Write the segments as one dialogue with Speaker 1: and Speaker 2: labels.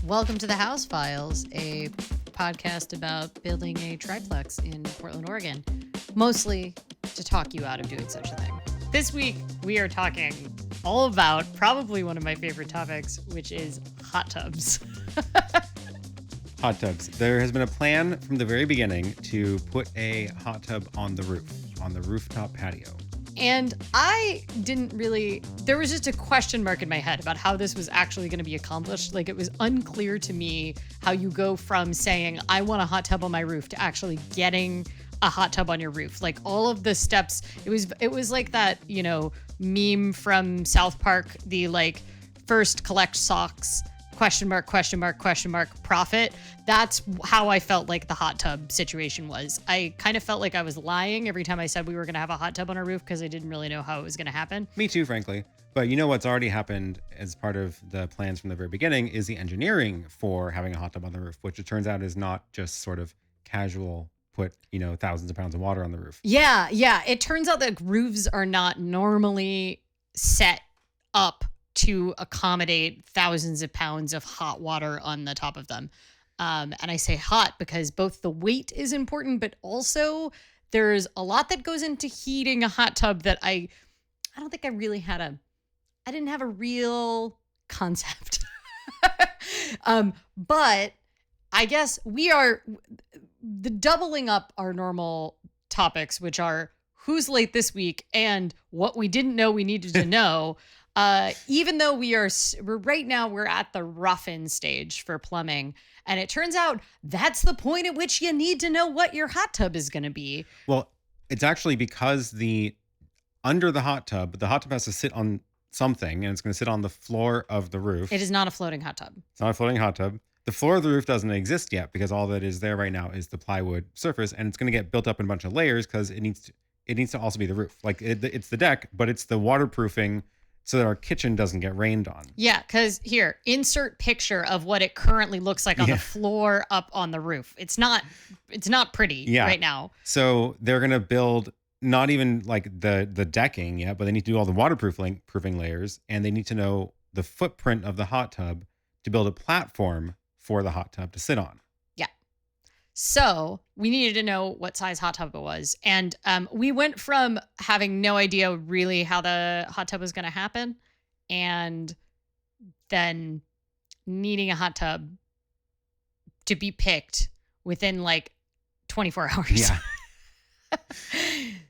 Speaker 1: Welcome to the House Files, a podcast about building a triplex in Portland, Oregon, mostly to talk you out of doing such a thing. This week, we are talking all about probably one of my favorite topics, which is hot tubs.
Speaker 2: Hot tubs. There has been a plan from the very beginning to put a hot tub on the rooftop patio.
Speaker 1: And I didn't really, there was just a question mark in my head about how this was actually going to be accomplished. Like, it was unclear to me how you go from saying, I want a hot tub on my roof to actually getting a hot tub on your roof. Like, all of the steps, it was like that, you know, meme from South Park, the like first collect socks, question mark, profit. That's how I felt like the hot tub situation was. I kind of felt like I was lying every time I said we were going to have a hot tub on our roof because I didn't really know how it was going to happen.
Speaker 2: Me too, frankly. But you know what's already happened as part of the plans from the very beginning is the engineering for having a hot tub on the roof, which it turns out is not just sort of casual, put, you know, thousands of pounds of water on the roof.
Speaker 1: Yeah. It turns out that roofs are not normally set up to accommodate thousands of pounds of hot water on the top of them. And I say hot because both the weight is important, but also there's a lot that goes into heating a hot tub that I don't think I really I didn't have a real concept. But I guess we are doubling up our normal topics, which are who's late this week and what we didn't know we needed to know. Even though we're right now, we're at the rough-in stage for plumbing. And it turns out that's the point at which you need to know what your hot tub is going to be.
Speaker 2: Well, it's actually because under the hot tub has to sit on something, and it's going to sit on the floor of the roof.
Speaker 1: It is not a floating hot tub.
Speaker 2: It's not a floating hot tub. The floor of the roof doesn't exist yet because all that is there right now is the plywood surface, and it's going to get built up in a bunch of layers because it needs to also be the roof. Like it's the deck, but it's the waterproofing so that our kitchen doesn't get rained on.
Speaker 1: Yeah, because here, insert picture of what it currently looks like on the floor up on the roof. It's not pretty right now.
Speaker 2: So they're going to build not even like the decking yet, but they need to do all the waterproofing layers, and they need to know the footprint of the hot tub to build a platform for the hot tub to sit on.
Speaker 1: Yeah. So we needed to know what size hot tub it was. And we went from having no idea really how the hot tub was going to happen and then needing a hot tub to be picked within like 24 hours.
Speaker 2: Yeah.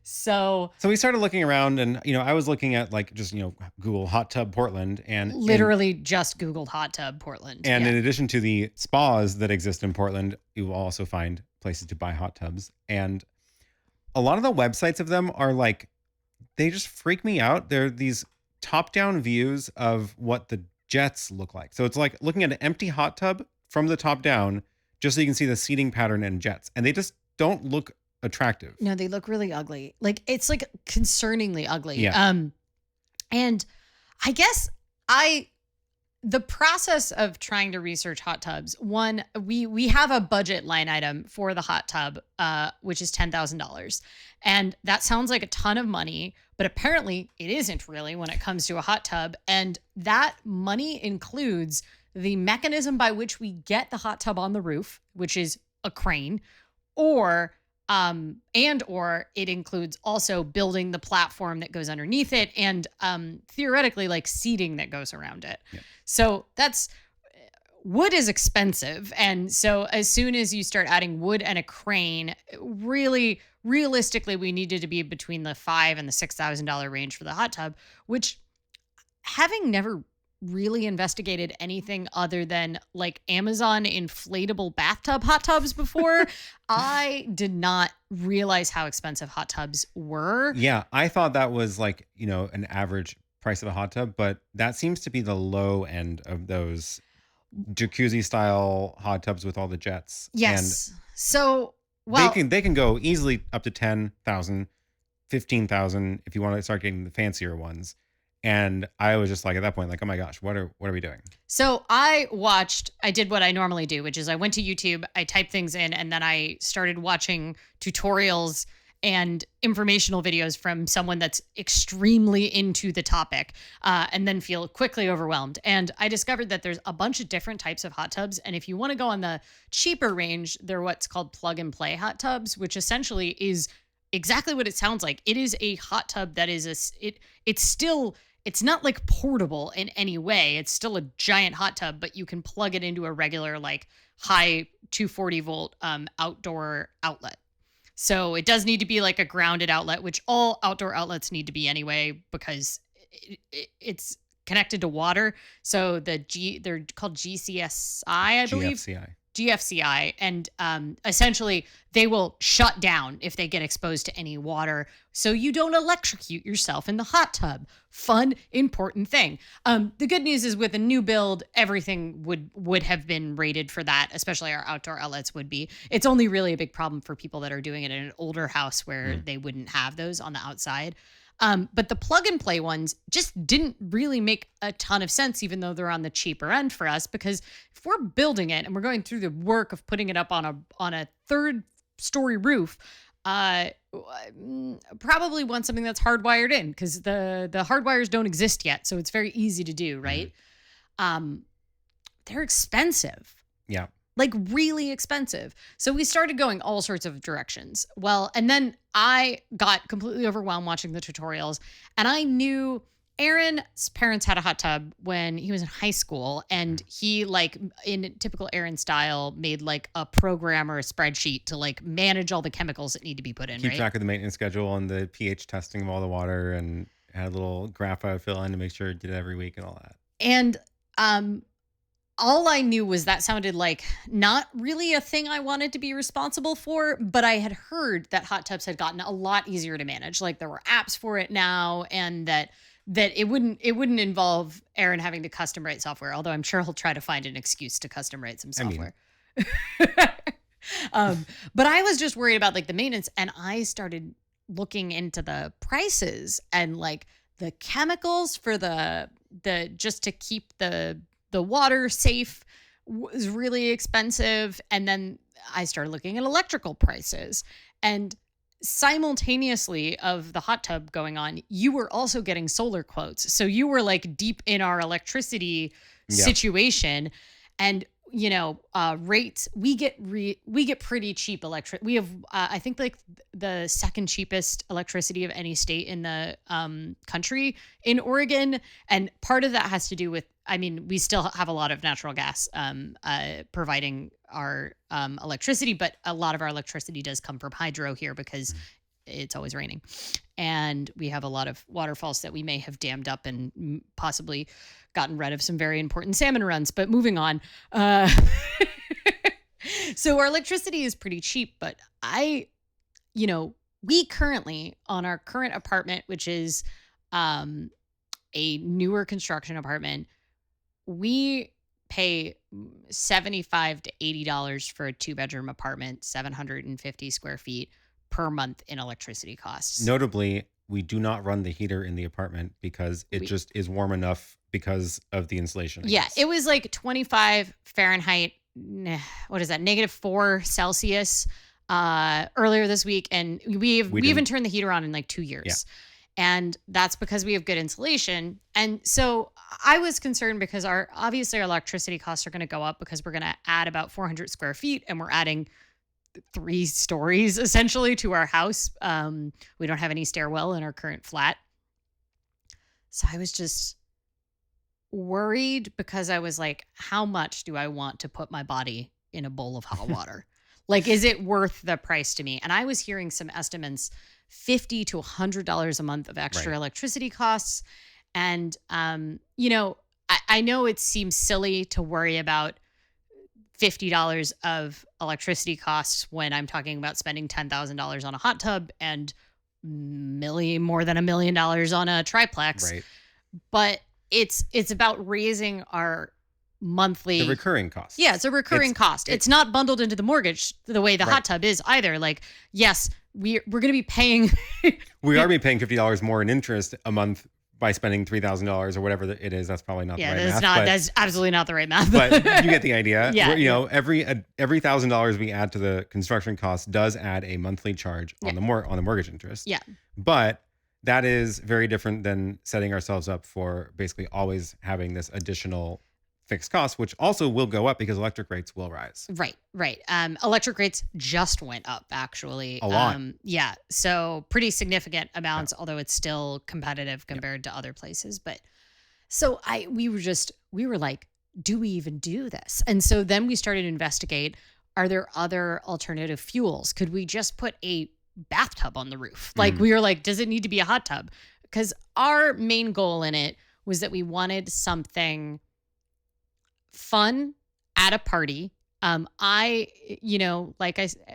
Speaker 1: So
Speaker 2: we started looking around, and, you know, I was looking at like just, you know, Google hot tub Portland, and
Speaker 1: literally just Googled hot tub Portland.
Speaker 2: And in addition to the spas that exist in Portland, you will also find places to buy hot tubs. And a lot of the websites of them are like, they just freak me out. They're these top-down views of what the jets look like. So it's like looking at an empty hot tub from the top down, just so you can see the seating pattern and jets. And they just don't look attractive.
Speaker 1: No, they look really ugly. Like, it's like concerningly ugly.
Speaker 2: Yeah.
Speaker 1: And I guess the process of trying to research hot tubs, one, we have a budget line item for the hot tub, which is $10,000. And that sounds like a ton of money, but apparently it isn't really when it comes to a hot tub. And that money includes the mechanism by which we get the hot tub on the roof, which is a crane, or it includes also building the platform that goes underneath it and theoretically like seating that goes around it.
Speaker 2: Yeah.
Speaker 1: So wood is expensive. And so as soon as you start adding wood and a crane, really realistically, we needed to be between the $5,000 and the $6,000 range for the hot tub, which, having never really investigated anything other than like Amazon inflatable bathtub hot tubs before, I did not realize how expensive hot tubs were.
Speaker 2: Yeah, I thought that was like, you know, an average price of a hot tub, but that seems to be the low end of those jacuzzi style hot tubs with all the jets.
Speaker 1: Yes.
Speaker 2: And
Speaker 1: so
Speaker 2: they can go easily up to 10,000, 15,000 if you want to start getting the fancier ones. And I was just like, at that point, like, oh my gosh, what are we doing?
Speaker 1: So I did what I normally do, which is I went to YouTube, I typed things in, and then I started watching tutorials and informational videos from someone that's extremely into the topic, and then feel quickly overwhelmed. And I discovered that there's a bunch of different types of hot tubs. And if you want to go on the cheaper range, they're what's called plug and play hot tubs, which essentially is exactly what it sounds like. It is a hot tub that is it's not like portable in any way. It's still a giant hot tub, but you can plug it into a regular like high 240 volt outdoor outlet. So it does need to be like a grounded outlet, which all outdoor outlets need to be anyway, because it's connected to water. So they're called GCSI, I believe. GFCI. And essentially, they will shut down if they get exposed to any water, so you don't electrocute yourself in the hot tub. Fun, important thing. The good news is with a new build, everything would have been rated for that, especially our outdoor outlets would be. It's only really a big problem for people that are doing it in an older house where they wouldn't have those on the outside. But the plug and play ones just didn't really make a ton of sense, even though they're on the cheaper end for us, because if we're building it and we're going through the work of putting it up on a 3rd story roof, probably want something that's hardwired in, because the hardwires don't exist yet. So it's very easy to do, right? They're expensive.
Speaker 2: Yeah.
Speaker 1: Like really expensive. So we started going all sorts of directions. Well, and then I got completely overwhelmed watching the tutorials, and I knew Aaron's parents had a hot tub when he was in high school, and he, like in typical Aaron style, made like a program or a spreadsheet to like manage all the chemicals that need to be put in,
Speaker 2: Keep
Speaker 1: right?
Speaker 2: track of the maintenance schedule and the pH testing of all the water, and had a little graph I would fill in to make sure it did it every week and all that.
Speaker 1: And all I knew was that sounded like not really a thing I wanted to be responsible for, but I had heard that hot tubs had gotten a lot easier to manage. Like there were apps for it now, and that it wouldn't involve Aaron having to custom write software, although I'm sure he'll try to find an excuse to custom write some software. But I was just worried about like the maintenance, and I started looking into the prices and like the chemicals for the just to keep the water safe was really expensive. And then I started looking at electrical prices, and simultaneously of the hot tub going on, you were also getting solar quotes. So you were like deep in our electricity situation. And you know, rates, we get pretty cheap electric. We have, I think like the second cheapest electricity of any state in the country in Oregon. And part of that has to do with, I mean, we still have a lot of natural gas providing our electricity, but a lot of our electricity does come from hydro here because it's always raining. And we have a lot of waterfalls that we may have dammed up and possibly gotten rid of some very important salmon runs. But moving on. So our electricity is pretty cheap, but we currently on our current apartment, which is a newer construction apartment, we pay $75 to $80 for a 2-bedroom apartment, 750 square feet per month in electricity costs.
Speaker 2: Notably, we do not run the heater in the apartment because it just is warm enough because of the insulation.
Speaker 1: Yeah, it was like 25 Fahrenheit. What is that? -4 Celsius earlier this week. And we haven't turned the heater on in like 2 years. Yeah. And that's because we have good insulation. And so I was concerned because obviously our electricity costs are going to go up because we're going to add about 400 square feet, and we're adding 3 stories essentially to our house. We don't have any stairwell in our current flat. So I was just worried because I was like, how much do I want to put my body in a bowl of hot water? Like, is it worth the price to me? And I was hearing some estimates, $50 to $100 a month of extra electricity costs. And, I know it seems silly to worry about $50 of electricity costs when I'm talking about spending $10,000 on a hot tub and more than $1 million on a triplex.
Speaker 2: Right.
Speaker 1: But it's about raising our monthly
Speaker 2: recurring cost.
Speaker 1: Yeah, it's a recurring cost. It's not bundled into the mortgage the way the hot tub is either. Like, yes, we're going to be paying
Speaker 2: we are being paying $50 more in interest a month by spending $3,000 or whatever it is. That's probably not the
Speaker 1: Yeah,
Speaker 2: right
Speaker 1: that's
Speaker 2: math,
Speaker 1: not
Speaker 2: but
Speaker 1: that's absolutely not the right math.
Speaker 2: but you get the idea.
Speaker 1: Yeah,
Speaker 2: You know, every $1,000 we add to the construction cost does add a monthly charge
Speaker 1: Yeah.
Speaker 2: on the on the mortgage interest.
Speaker 1: Yeah.
Speaker 2: But that is very different than setting ourselves up for basically always having this additional fixed cost, which also will go up because electric rates will rise.
Speaker 1: Right. Electric rates just went up actually.
Speaker 2: A lot.
Speaker 1: Yeah. So pretty significant amounts, although it's still competitive compared to other places. But so we were like, do we even do this? And so then we started to investigate, are there other alternative fuels? Could we just put a bathtub on the roof? Like we were like, does it need to be a hot tub? Because our main goal in it was that we wanted something fun at a party.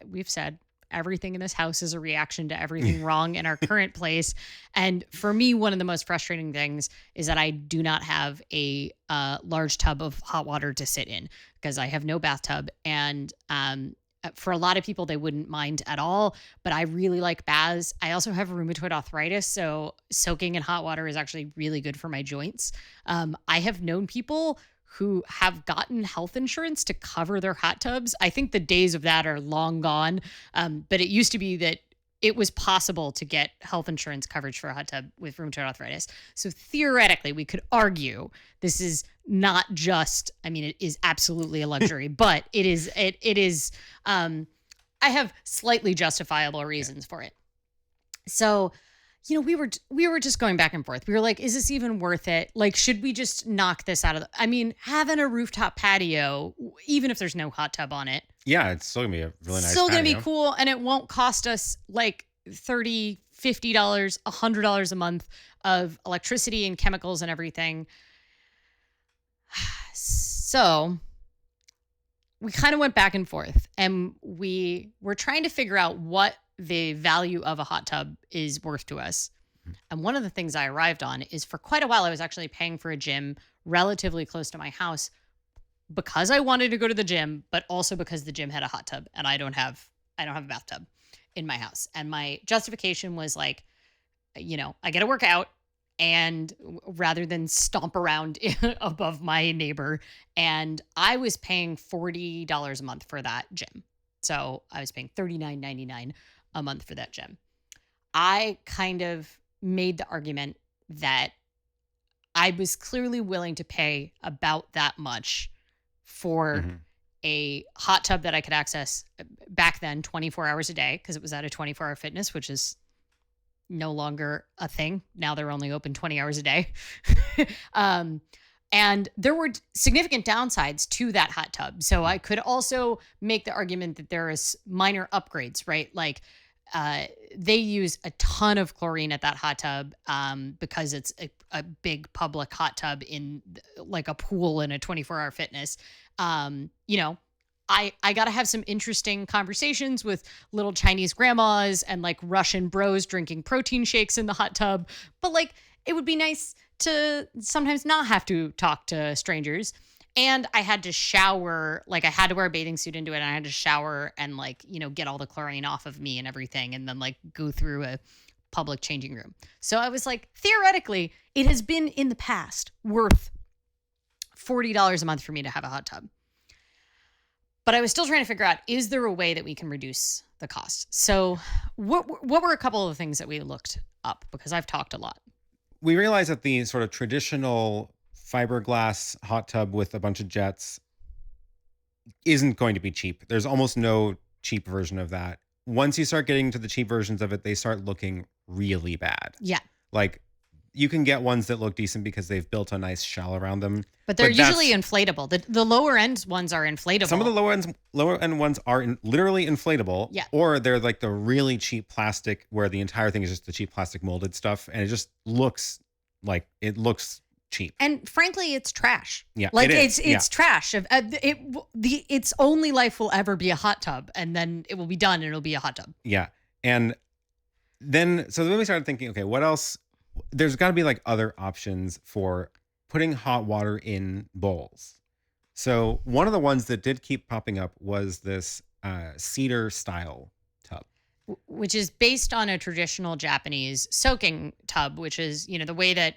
Speaker 1: We've said, everything in this house is a reaction to everything wrong in our current place. And for me, one of the most frustrating things is that I do not have a large tub of hot water to sit in because I have no bathtub. And for a lot of people, they wouldn't mind at all. But I really like baths. I also have rheumatoid arthritis. So soaking in hot water is actually really good for my joints. I have known people who have gotten health insurance to cover their hot tubs. I think the days of that are long gone. But it used to be that it was possible to get health insurance coverage for a hot tub with rheumatoid arthritis. So theoretically, we could argue this is not just, I mean, it is absolutely a luxury, but it is, I have slightly justifiable reasons for it. So, you know, we were just going back and forth. We were like, is this even worth it? Like, should we just knock this out of I mean, having a rooftop patio, even if there's no hot tub on it.
Speaker 2: Yeah, it's still gonna be a really nice
Speaker 1: Still gonna
Speaker 2: patio.
Speaker 1: be cool, and it won't cost us like $30, $50, $100 a month of electricity and chemicals and everything. So we kind of went back and forth, and we were trying to figure out what the value of a hot tub is worth to us. And one of the things I arrived on is for quite a while, I was actually paying for a gym relatively close to my house because I wanted to go to the gym, but also because the gym had a hot tub and I don't have a bathtub in my house. And my justification was like, you know, I get to work out and rather than stomp around above my neighbor. And I was paying $40 a month for that gym. So I was paying $39.99 a month for that gym. I kind of made the argument that I was clearly willing to pay about that much for a hot tub that I could access back then 24 hours a day because it was at a 24-hour fitness, which is no longer a thing. Now they're only open 20 hours a day. And there were significant downsides to that hot tub. So I could also make the argument that there is minor upgrades, right? Like they use a ton of chlorine at that hot tub because it's a big public hot tub in like a pool in a 24-hour fitness. You know, I got to have some interesting conversations with little Chinese grandmas and like Russian bros drinking protein shakes in the hot tub. But like, it would be nice to sometimes not have to talk to strangers. And I had to shower, like I had to wear a bathing suit into it. And I had to shower and like, you know, get all the chlorine off of me and everything. And then like go through a public changing room. So I was like, theoretically, it has been in the past worth $40 a month for me to have a hot tub. But I was still trying to figure out, is there a way that we can reduce the cost? So what were a couple of things that we looked up? Because I've talked a lot.
Speaker 2: We realized that the sort of traditional fiberglass hot tub with a bunch of jets isn't going to be cheap. There's almost no cheap version of that. Once you start getting to the cheap versions of it, they start looking really bad.
Speaker 1: Yeah.
Speaker 2: Like you can get ones that look decent because they've built a nice shell around them.
Speaker 1: But they're usually inflatable. The lower end ones are inflatable.
Speaker 2: Some of the lower end ones are literally inflatable.
Speaker 1: Yeah.
Speaker 2: Or they're like the really cheap plastic where the entire thing is just the cheap plastic molded stuff. And it just looks like it looks cheap.
Speaker 1: And frankly, it's trash.
Speaker 2: Yeah.
Speaker 1: Like
Speaker 2: it's
Speaker 1: trash. Its only life will ever be a hot tub, and then it will be done and it'll be a hot tub.
Speaker 2: Yeah. And then we started thinking, okay, what else? There's got to be like other options for putting hot water in bowls. So one of the ones that did keep popping up was this cedar style tub.
Speaker 1: which is based on a traditional Japanese soaking tub, which is, the way that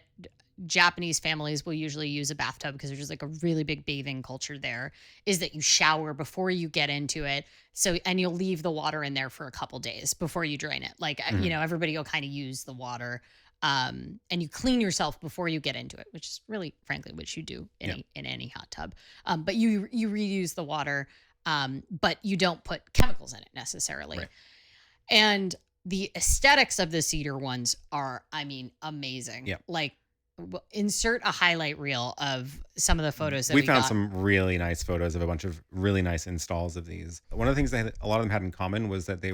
Speaker 1: Japanese families will usually use a bathtub, because there's just like a really big bathing culture there, is that you shower before you get into it. So, and you'll leave the water in there for a couple days before you drain it. Like, everybody will kind of use the water. And you clean yourself before you get into it, which is really, frankly, what you do in any hot tub. But you reuse the water, but you don't put chemicals in it necessarily.
Speaker 2: Right.
Speaker 1: And the aesthetics of the cedar ones are, amazing.
Speaker 2: Yeah.
Speaker 1: Like, insert a highlight reel of some of the photos that
Speaker 2: we found
Speaker 1: got.
Speaker 2: some really nice photos of a bunch of really nice installs of these. One of the things a lot of them had in common was that they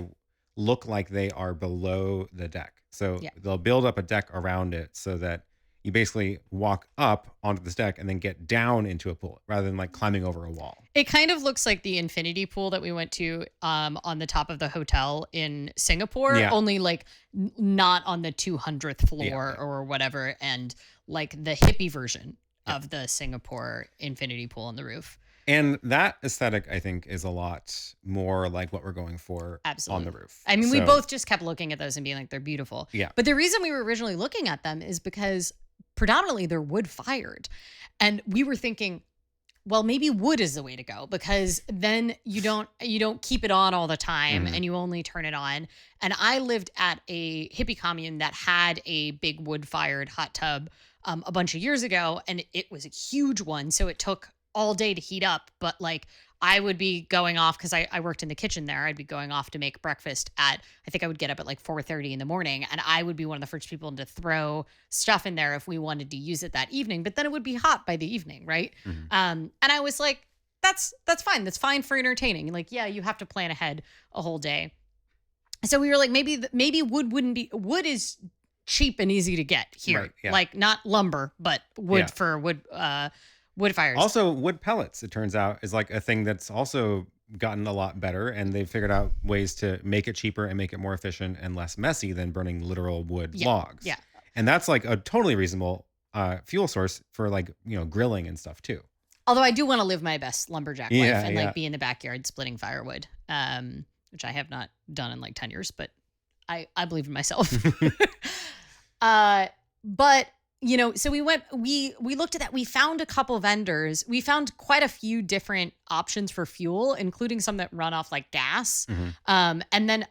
Speaker 2: look like they are below the deck. So they'll build up a deck around it so that you basically walk up onto this deck and then get down into a pool rather than like climbing over a wall.
Speaker 1: It kind of looks like the infinity pool that we went to on the top of the hotel in Singapore, only like not on the 200th floor or whatever, and like the hippie version of the Singapore infinity pool on the roof.
Speaker 2: And that aesthetic, I think, is a lot more like what we're going for on the roof.
Speaker 1: I mean, we both just kept looking at those and being like, they're beautiful.
Speaker 2: Yeah.
Speaker 1: But the reason we were originally looking at them is because predominantly they're wood fired. And we were thinking, well, maybe wood is the way to go, because then you don't keep it on all the time and you only turn it on. And I lived at a hippie commune that had a big wood fired hot tub a bunch of years ago, and it was a huge one. So it took all day to heat up, but like I would be going off, because I worked in the kitchen there. I'd be going off to make breakfast I think I would get up at like 4:30 in the morning, and I would be one of the first people to throw stuff in there if we wanted to use it that evening, but then it would be hot by the evening. Right. And I was like, that's fine. That's fine for entertaining. Like, yeah, you have to plan ahead a whole day. So we were like, maybe wood is cheap and easy to get here.
Speaker 2: Right, yeah.
Speaker 1: Like not lumber, but wood for wood fires.
Speaker 2: Also, wood pellets, it turns out, is like a thing that's also gotten a lot better, and they've figured out ways to make it cheaper and make it more efficient and less messy than burning literal wood logs.
Speaker 1: Yeah.
Speaker 2: And that's like a totally reasonable fuel source for like, grilling and stuff too.
Speaker 1: Although I do want to live my best lumberjack life and like be in the backyard splitting firewood, which I have not done in like 10 years, but I believe in myself. But so we looked at that. We found a couple vendors. We found quite a few different options for fuel, including some that run off like gas. And then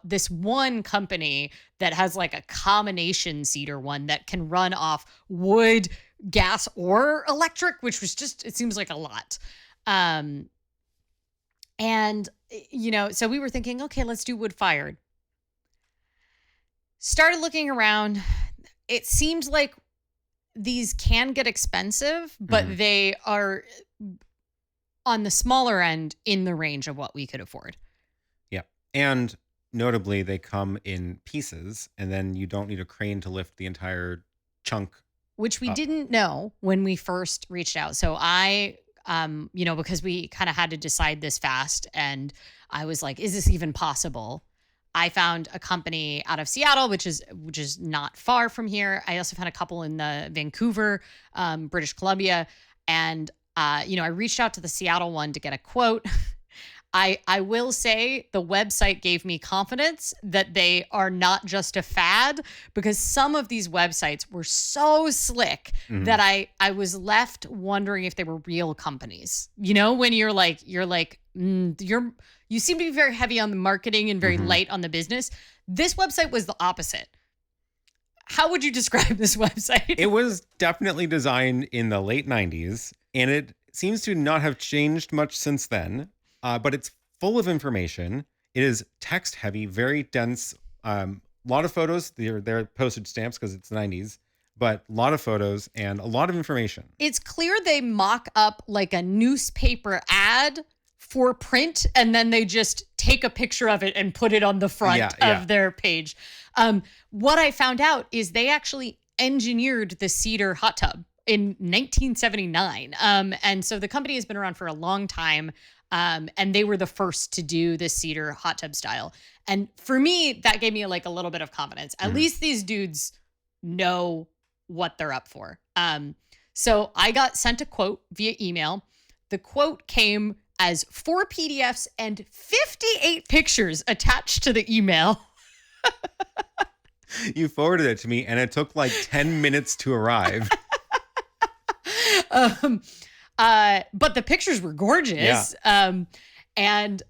Speaker 1: this one company that has like a combination cedar one that can run off wood, gas, or electric, which was just, it seems like a lot. And, so we were thinking, okay, let's do wood fired. Started looking around. It seemed like these can get expensive, but they are on the smaller end in the range of what we could afford.
Speaker 2: Yeah. And notably, they come in pieces, and then you don't need a crane to lift the entire chunk.
Speaker 1: Which we didn't know when we first reached out. So I, because we kind of had to decide this fast, and I was like, is this even possible? I found a company out of Seattle, which is not far from here. I also found a couple in the Vancouver, British Columbia. And, I reached out to the Seattle one to get a quote. I will say the website gave me confidence that they are not just a fad, because some of these websites were so slick that I was left wondering if they were real companies. When you seem to be very heavy on the marketing and very light on the business. This website was the opposite. How would you describe this website?
Speaker 2: It was definitely designed in the late 90s, and it seems to not have changed much since then. But it's full of information. It is text heavy, very dense. A lot of photos. They're postage stamps because it's the 90s, but a lot of photos and a lot of information.
Speaker 1: It's clear they mock up like a newspaper ad for print, and then they just take a picture of it and put it on the front of their page. What I found out is they actually engineered the cedar hot tub in 1979. And so the company has been around for a long time. And they were the first to do the cedar hot tub style. And for me, that gave me like a little bit of confidence. At least these dudes know what they're up for. So I got sent a quote via email. The quote came as 4 PDFs and 58 pictures attached to the email.
Speaker 2: You forwarded it to me, and it took like 10 minutes to arrive.
Speaker 1: um, but the pictures were gorgeous. And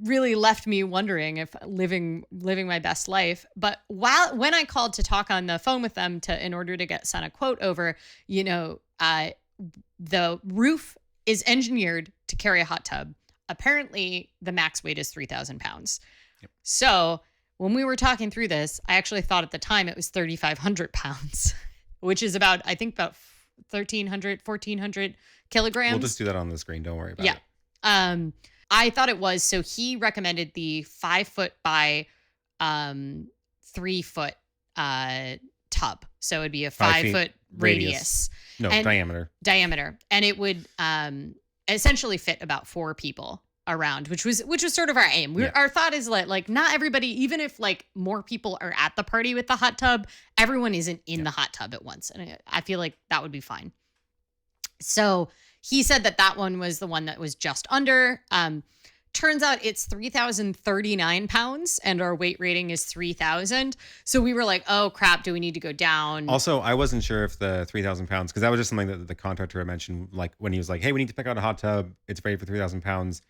Speaker 1: really left me wondering if living my best life. But when I called to talk on the phone with them in order to send a quote over, the roof is engineered to carry a hot tub. Apparently, the max weight is 3,000 pounds.
Speaker 2: Yep.
Speaker 1: So when we were talking through this, I actually thought at the time it was 3,500 pounds, which is about 1,300, 1,400 kilograms.
Speaker 2: We'll just do that on the screen. Don't worry about it.
Speaker 1: I thought it was. So he recommended the 5 foot by 3 foot tub. So it'd be a 5 foot radius.
Speaker 2: No,
Speaker 1: diameter. And it would essentially fit about 4 people around, which was sort of our aim. Our thought is like not everybody, even if like more people are at the party with the hot tub, everyone isn't in the hot tub at once. And I feel like that would be fine. So he said that one was the one that was just under. Turns out it's 3,039 pounds and our weight rating is 3,000. So we were like, oh crap, do we need to go down?
Speaker 2: Also, I wasn't sure if the 3,000 pounds, because that was just something that the contractor had mentioned, like when he was like, hey, we need to pick out a hot tub. It's rated for 3,000 pounds.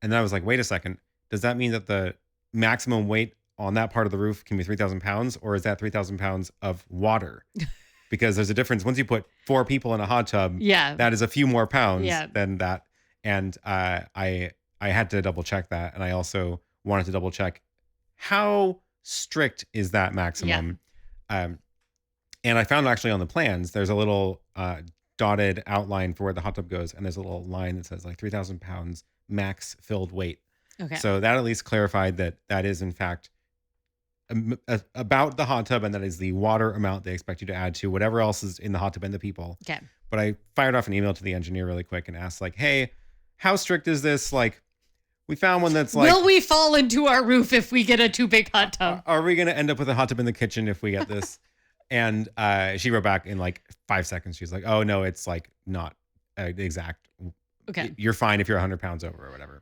Speaker 2: And then I was like, wait a second. Does that mean that the maximum weight on that part of the roof can be 3,000 pounds? Or is that 3,000 pounds of water? Because there's a difference. Once you put 4 people in a hot tub, that is a few more pounds than that. And I had to double check that. And I also wanted to double check how strict is that maximum. And I found actually on the plans, there's a little dotted outline for where the hot tub goes. And there's a little line that says like 3,000 pounds max filled weight.
Speaker 1: Okay.
Speaker 2: So that at least clarified that is in fact about the hot tub, and that is the water amount they expect you to add to whatever else is in the hot tub and the people.
Speaker 1: Okay.
Speaker 2: But I fired off an email to the engineer really quick and asked like, hey, how strict is this? Like, we found one that's like,
Speaker 1: will we fall into our roof if we get a too big hot tub?
Speaker 2: Are we going to end up with a hot tub in the kitchen if we get this? And she wrote back in like 5 seconds. She's like, oh no, it's like not exact.
Speaker 1: Okay.
Speaker 2: You're fine if you're 100 pounds over or whatever.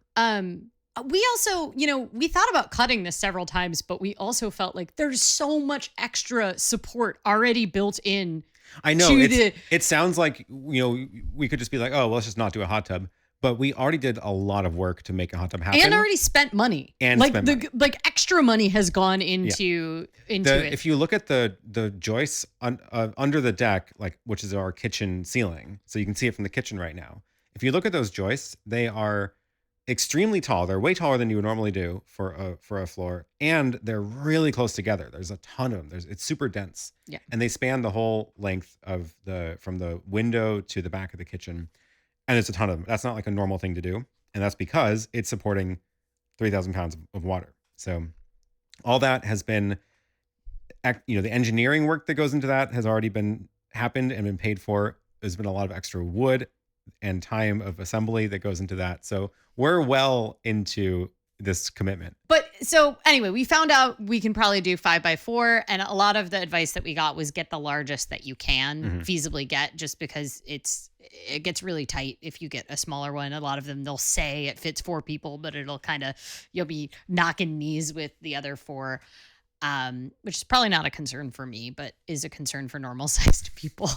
Speaker 1: We also, we thought about cutting this several times, but we also felt like there's so much extra support already built in.
Speaker 2: I know. It sounds like, we could just be like, oh, well, let's just not do a hot tub. But we already did a lot of work to make a hot tub happen.
Speaker 1: And already spent money. Like extra money has gone into it.
Speaker 2: If you look at the joists under the deck, like which is our kitchen ceiling, so you can see it from the kitchen right now. If you look at those joists, they are extremely tall. They're way taller than you would normally do for a floor, and they're really close together. There's a ton of them. It's super dense.
Speaker 1: Yeah.
Speaker 2: And they span the whole length of from the window to the back of the kitchen, and it's a ton of them. That's not like a normal thing to do, and that's because it's supporting 3,000 pounds of water. So all that has been, the engineering work that goes into that has already happened and been paid for. There's been a lot of extra wood and time of assembly that goes into that. So we're well into this commitment.
Speaker 1: But so anyway, we found out we can probably do 5x4. And a lot of the advice that we got was get the largest that you can feasibly get, just because it gets really tight if you get a smaller one. A lot of them, they'll say it fits 4 people, but you'll be knocking knees with the other 4, which is probably not a concern for me, but is a concern for normal sized people.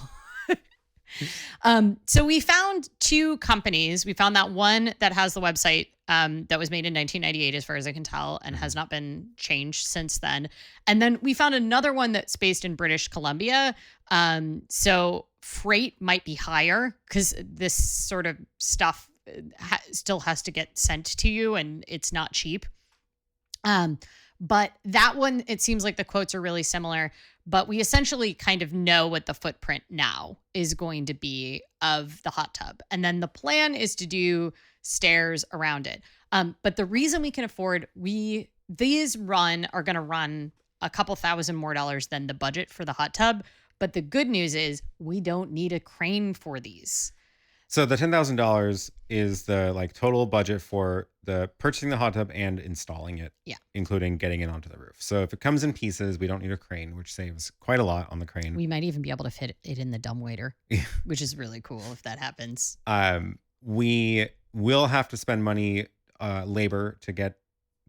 Speaker 1: So we found 2 companies. We found that one that has the website that was made in 1998, as far as I can tell, and has not been changed since then. And then we found another one that's based in British Columbia. So freight might be higher because this sort of stuff still has to get sent to you, and it's not cheap. But that one, it seems like the quotes are really similar, but we essentially kind of know what the footprint now is going to be of the hot tub. And then the plan is to do stairs around it. But the reason we can afford, these are going to run a couple $1,000 more than the budget for the hot tub. But the good news is we don't need a crane for these.
Speaker 2: So the $10,000 is the total budget for the purchasing the hot tub and installing it, including getting it onto the roof. So if it comes in pieces, we don't need a crane, which saves quite a lot on the crane.
Speaker 1: We might even be able to fit it in the dumbwaiter, which is really cool if that happens.
Speaker 2: We we'll have to spend money, labor to get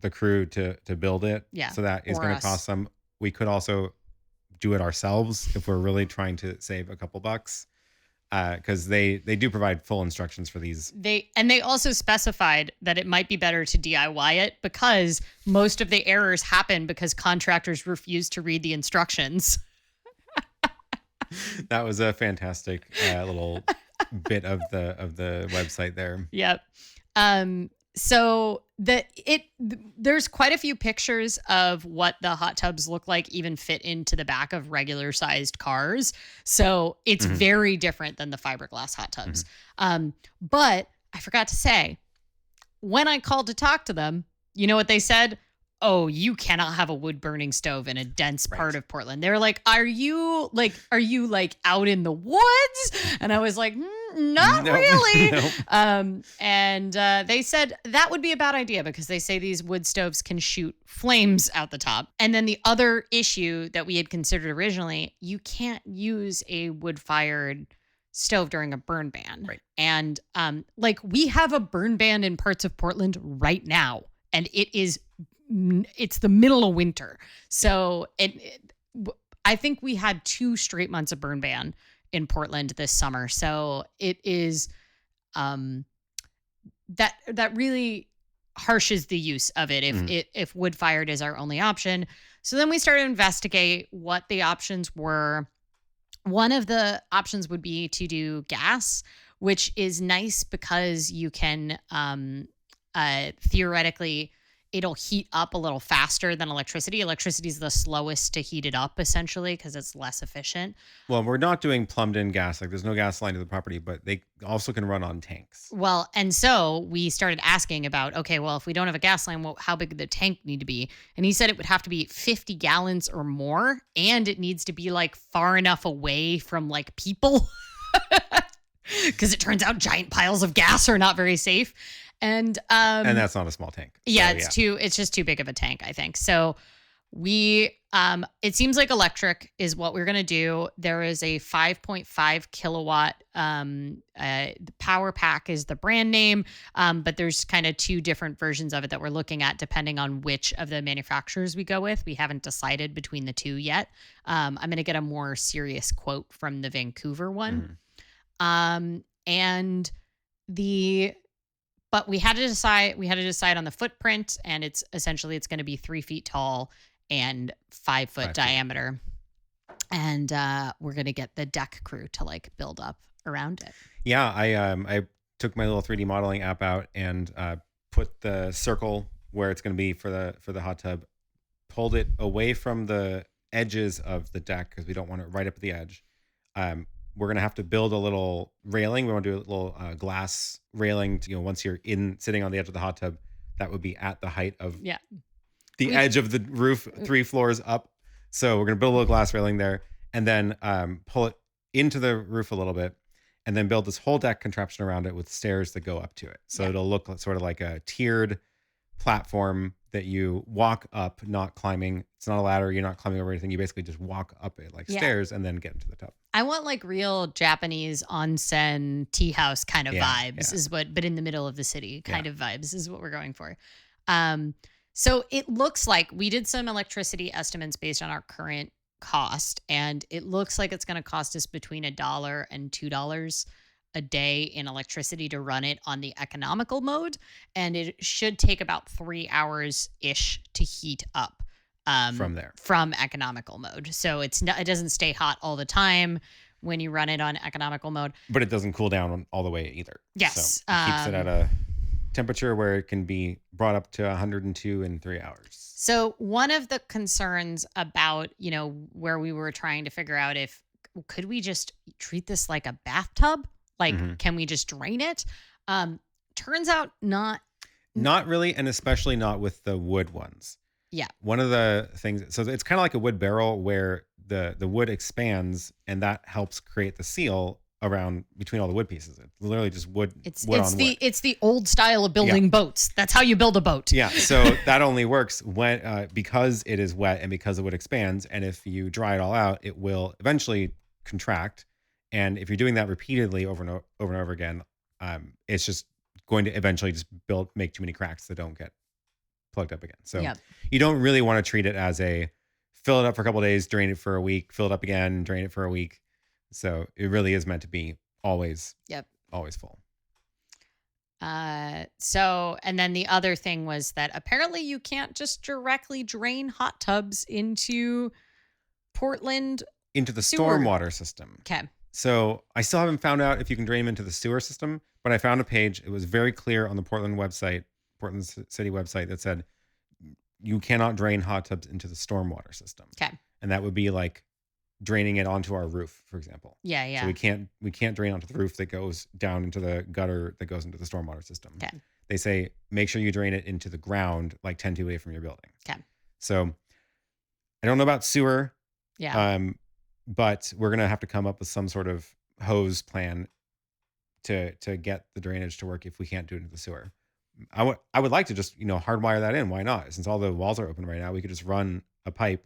Speaker 2: the crew to build it.
Speaker 1: Yeah.
Speaker 2: So that is
Speaker 1: Or
Speaker 2: going to
Speaker 1: us.
Speaker 2: cost some. We could also do it ourselves if we're really trying to save a couple bucks. Because they do provide full instructions for these.
Speaker 1: They also specified that it might be better to DIY it because most of the errors happen because contractors refuse to read the instructions.
Speaker 2: That was a fantastic little bit of the website there.
Speaker 1: Yep. So there's quite a few pictures of what the hot tubs look like, even fit into the back of regular sized cars. So it's very different than the fiberglass hot tubs. But I forgot to say, when I called to talk to them, you know what they said? Oh, you cannot have a wood burning stove in a dense part of Portland. They're like, are you out in the woods? And I was like, not really.
Speaker 2: Nope.
Speaker 1: And they said that would be a bad idea because they say these wood stoves can shoot flames out the top. And then the other issue that we had considered originally, you can't use a wood fired stove during a burn ban.
Speaker 2: Right.
Speaker 1: And we have a burn ban in parts of Portland right now. And it's the middle of winter. So I think we had 2 straight months of burn ban in Portland this summer. So it is that really harshes the use of it if wood fired is our only option. So then we started to investigate what the options were. One of the options would be to do gas, which is nice because you can theoretically, it'll heat up a little faster than electricity. Electricity is the slowest to heat it up, essentially, because it's less efficient.
Speaker 2: Well, we're not doing plumbed in gas. Like there's no gas line to the property, but they also can run on tanks.
Speaker 1: Well, and so we started asking about, okay, well, if we don't have a gas line, well, how big would the tank need to be? And he said it would have to be 50 gallons or more, and it needs to be like far enough away from like people, because it turns out giant piles of gas are not very safe. And
Speaker 2: that's not a small tank.
Speaker 1: Yeah, it's just too big of a tank, I think. So we it seems like electric is what we're going to do. There is a 5.5 kilowatt the Power Pack is the brand name, but there's kind of 2 different versions of it that we're looking at depending on which of the manufacturers we go with. We haven't decided between the 2 yet. I'm going to get a more serious quote from the Vancouver one. But we had to decide on the footprint, and it's going to be 3 feet tall and 5 foot diameter. And we're going to get the deck crew to like build up around it.
Speaker 2: Yeah. I took my little 3D modeling app out and put the circle where it's going to be for the hot tub, pulled it away from the edges of the deck because we don't want it right up at the edge. We're going to have to build a little railing. We want to do a little glass railing. Once you're sitting on the edge of the hot tub, that would be at the height of the edge of the roof, 3 floors up. So we're going to build a little glass railing there and then pull it into the roof a little bit and then build this whole deck contraption around it with stairs that go up to it. So it'll look sort of like a tiered platform that you walk up, not climbing. It's not a ladder. You're not climbing over anything. You basically just walk up it like stairs and then get into the tub.
Speaker 1: I want like real Japanese onsen tea house kind of vibes but in the middle of the city kind of vibes is what we're going for. So it looks like we did some electricity estimates based on our current cost, and it looks like it's going to cost us between $1 and $2 a day in electricity to run it on the economical mode, and it should take about 3 hours ish to heat up from economical mode. So it doesn't stay hot all the time when you run it on economical mode,
Speaker 2: but it doesn't cool down all the way either.
Speaker 1: Yes,
Speaker 2: so it keeps it at a temperature where it can be brought up to 102 in 3 hours.
Speaker 1: So one of the concerns about where we were trying to figure out if could we just treat this like a bathtub? Like, can we just drain it? Turns out not
Speaker 2: really, and especially not with the wood ones.
Speaker 1: Yeah.
Speaker 2: One of the things, so it's kind of like a wood barrel where the wood expands and that helps create the seal around between all the wood pieces. It's literally just wood. It's
Speaker 1: the old style of building boats. That's how you build a boat.
Speaker 2: Yeah. So that only works when because it is wet and because the wood expands. And if you dry it all out, it will eventually contract. And if you're doing that repeatedly over and over again, it's just going to eventually just make too many cracks that don't get plugged up again. So
Speaker 1: Yep.
Speaker 2: you don't really want to treat it as a fill it up for a couple of days, drain it for a week, fill it up again, drain it for a week. So it really is meant to be always full.
Speaker 1: So, and then the other thing was that apparently you can't just directly drain hot tubs into Portland.
Speaker 2: Into the
Speaker 1: Sewer.
Speaker 2: stormwater system.
Speaker 1: Okay.
Speaker 2: So I still haven't found out if you can drain them into the sewer system, but I found a page. It was very clear on the Portland City website that said you cannot drain hot tubs into the stormwater system.
Speaker 1: Okay.
Speaker 2: And that would be like draining it onto our roof, for example.
Speaker 1: Yeah.
Speaker 2: So we can't drain onto the roof that goes down into the gutter that goes into the stormwater system.
Speaker 1: Okay.
Speaker 2: They say make sure you drain it into the ground, like 10 feet away from your building.
Speaker 1: Okay.
Speaker 2: So I don't know about sewer.
Speaker 1: Yeah.
Speaker 2: But we're gonna have to come up with some sort of hose plan to get the drainage to work if we can't do it into the sewer. I would like to just hardwire that in. Why not? Since all the walls are open right now, we could just run a pipe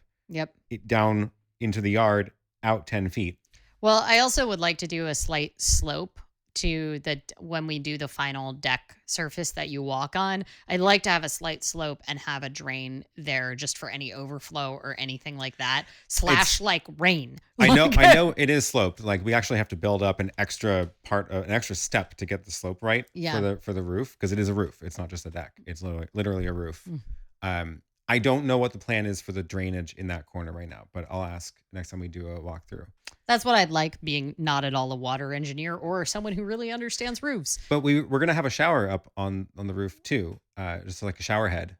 Speaker 2: down into the yard out 10 feet.
Speaker 1: Well, I also would like to do a slight slope to when we do the final deck surface that you walk on. I'd like to have a slight slope and have a drain there just for any overflow or anything like that. / like rain.
Speaker 2: I know it is sloped. Like we actually have to build up an extra step to get the slope right for the roof, because it is a roof. It's not just a deck. It's literally a roof. I don't know what the plan is for the drainage in that corner right now, but I'll ask next time we do a walkthrough.
Speaker 1: That's what I'd like, being not at all a water engineer or someone who really understands roofs.
Speaker 2: But we're going to have a shower up on the roof too, just like a shower head.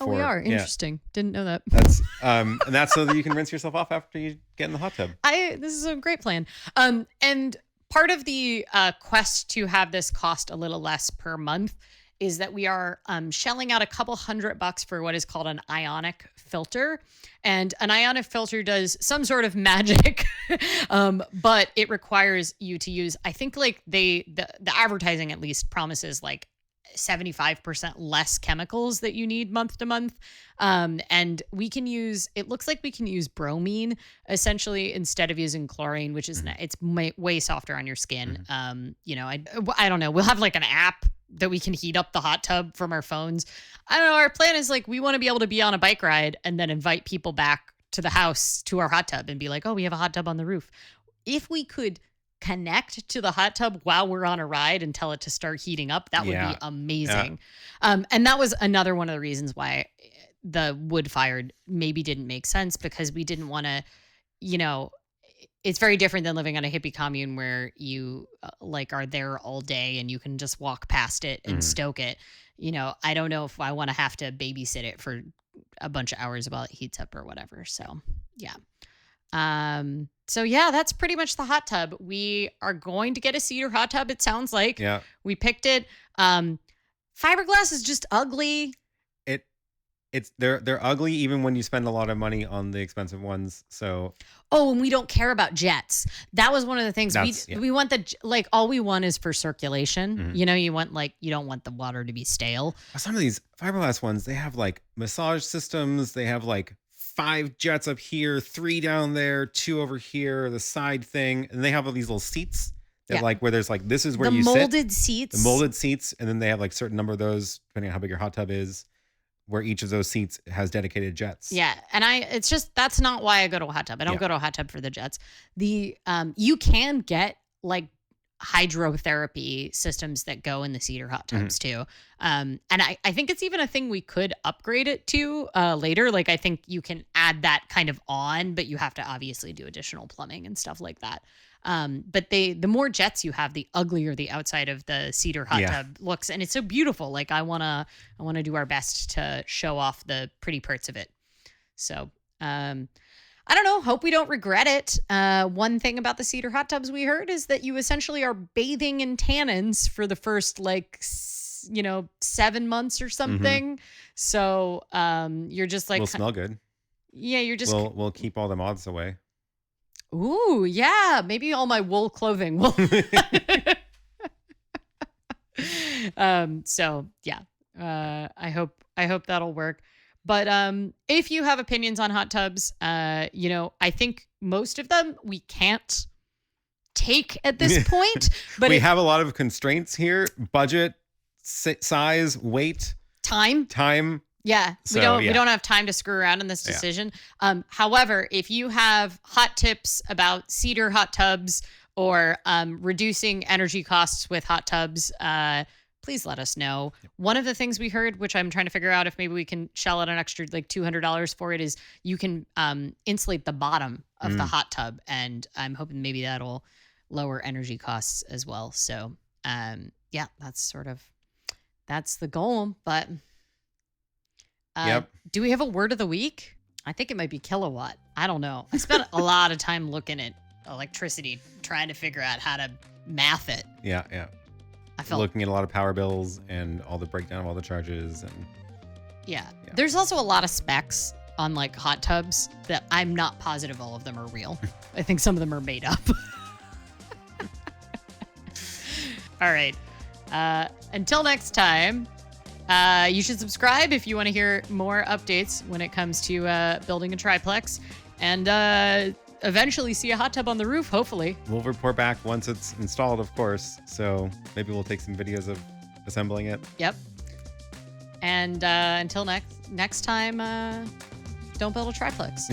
Speaker 1: We are. Interesting. Didn't know that.
Speaker 2: That's and that's so that you can rinse yourself off after you get in the hot tub.
Speaker 1: This is a great plan. And part of the quest to have this cost a little less per month is that we are shelling out a couple $100 for what is called an ionic filter. And an ionic filter does some sort of magic, but it requires you to use, I think like the advertising at least promises like 75% less chemicals that you need month to month. And it looks like we can use bromine essentially instead of using chlorine, which is, it's way softer on your skin. I don't know. We'll have like an app that we can heat up the hot tub from our phones. I don't know. Our plan is like, we want to be able to be on a bike ride and then invite people back to the house to our hot tub and be like, oh, we have a hot tub on the roof. If we could connect to the hot tub while we're on a ride and tell it to start heating up, that would be amazing. And that was another one of the reasons why the wood fired maybe didn't make sense, because we didn't want to, it's very different than living on a hippie commune where you are there all day and you can just walk past it and stoke it. I don't know if I want to have to babysit it for a bunch of hours while it heats up or whatever. So yeah. That's pretty much the hot tub. We are going to get a cedar hot tub, it sounds like.
Speaker 2: Yeah.
Speaker 1: We picked it. Fiberglass is just ugly.
Speaker 2: They're ugly even when you spend a lot of money on the expensive ones. So
Speaker 1: and we don't care about jets. That was one of the things we want all we want is for circulation. You want you don't want the water to be stale.
Speaker 2: Some of these fiberglass ones, they have like massage systems. They have like 5 jets up here, 3 down there, 2 over here, the side thing, and they have all these little seats that where there's this is where you sit. The molded seats, and then they have certain number of those depending on how big your hot tub is, where each of those seats has dedicated jets.
Speaker 1: Yeah. And that's not why I go to a hot tub. I don't go to a hot tub for the jets. You can get hydrotherapy systems that go in the cedar hot tubs too. And I think it's even a thing we could upgrade it to later. I think you can add that kind of on, but you have to obviously do additional plumbing and stuff like that. But the more jets you have, the uglier the outside of the cedar hot tub looks, and it's so beautiful. I wanna do our best to show off the pretty parts of it. So I don't know. Hope we don't regret it. One thing about the cedar hot tubs we heard is that you essentially are bathing in tannins for the first 7 months or something. So you're just
Speaker 2: will smell good.
Speaker 1: Yeah, you're just
Speaker 2: we'll keep all the moths away.
Speaker 1: Ooh, yeah. Maybe all my wool clothing will. I hope that'll work. But if you have opinions on hot tubs, I think most of them we can't take at this point. But
Speaker 2: we have a lot of constraints here: budget, size, weight,
Speaker 1: Time. Yeah,
Speaker 2: So,
Speaker 1: we
Speaker 2: yeah.
Speaker 1: don't have time to screw around in this
Speaker 2: Yeah.
Speaker 1: decision. However, if you have hot tips about cedar hot tubs or reducing energy costs with hot tubs, please let us know. One of the things we heard, which I'm trying to figure out if maybe we can shell out an extra like $200 for it, is you can insulate the bottom of the hot tub, and I'm hoping maybe that'll lower energy costs as well. So yeah, that's the goal. But
Speaker 2: Yep.
Speaker 1: do we have a word of the week? I think it might be kilowatt. I don't know. I spent a lot of time looking at electricity, trying to figure out how to math it.
Speaker 2: Yeah.
Speaker 1: I felt
Speaker 2: Looking at a lot of power bills and all the breakdown of all the charges. And
Speaker 1: yeah. There's also a lot of specs on like hot tubs that I'm not positive all of them are real. I think some of them are made up. All right. Until next time, you should subscribe if you want to hear more updates when it comes to building a triplex, and eventually see a hot tub on the roof, hopefully.
Speaker 2: we'll report back once it's installed, of course. So maybe we'll take some videos of assembling it.
Speaker 1: Yep. And until next time, don't build a triplex.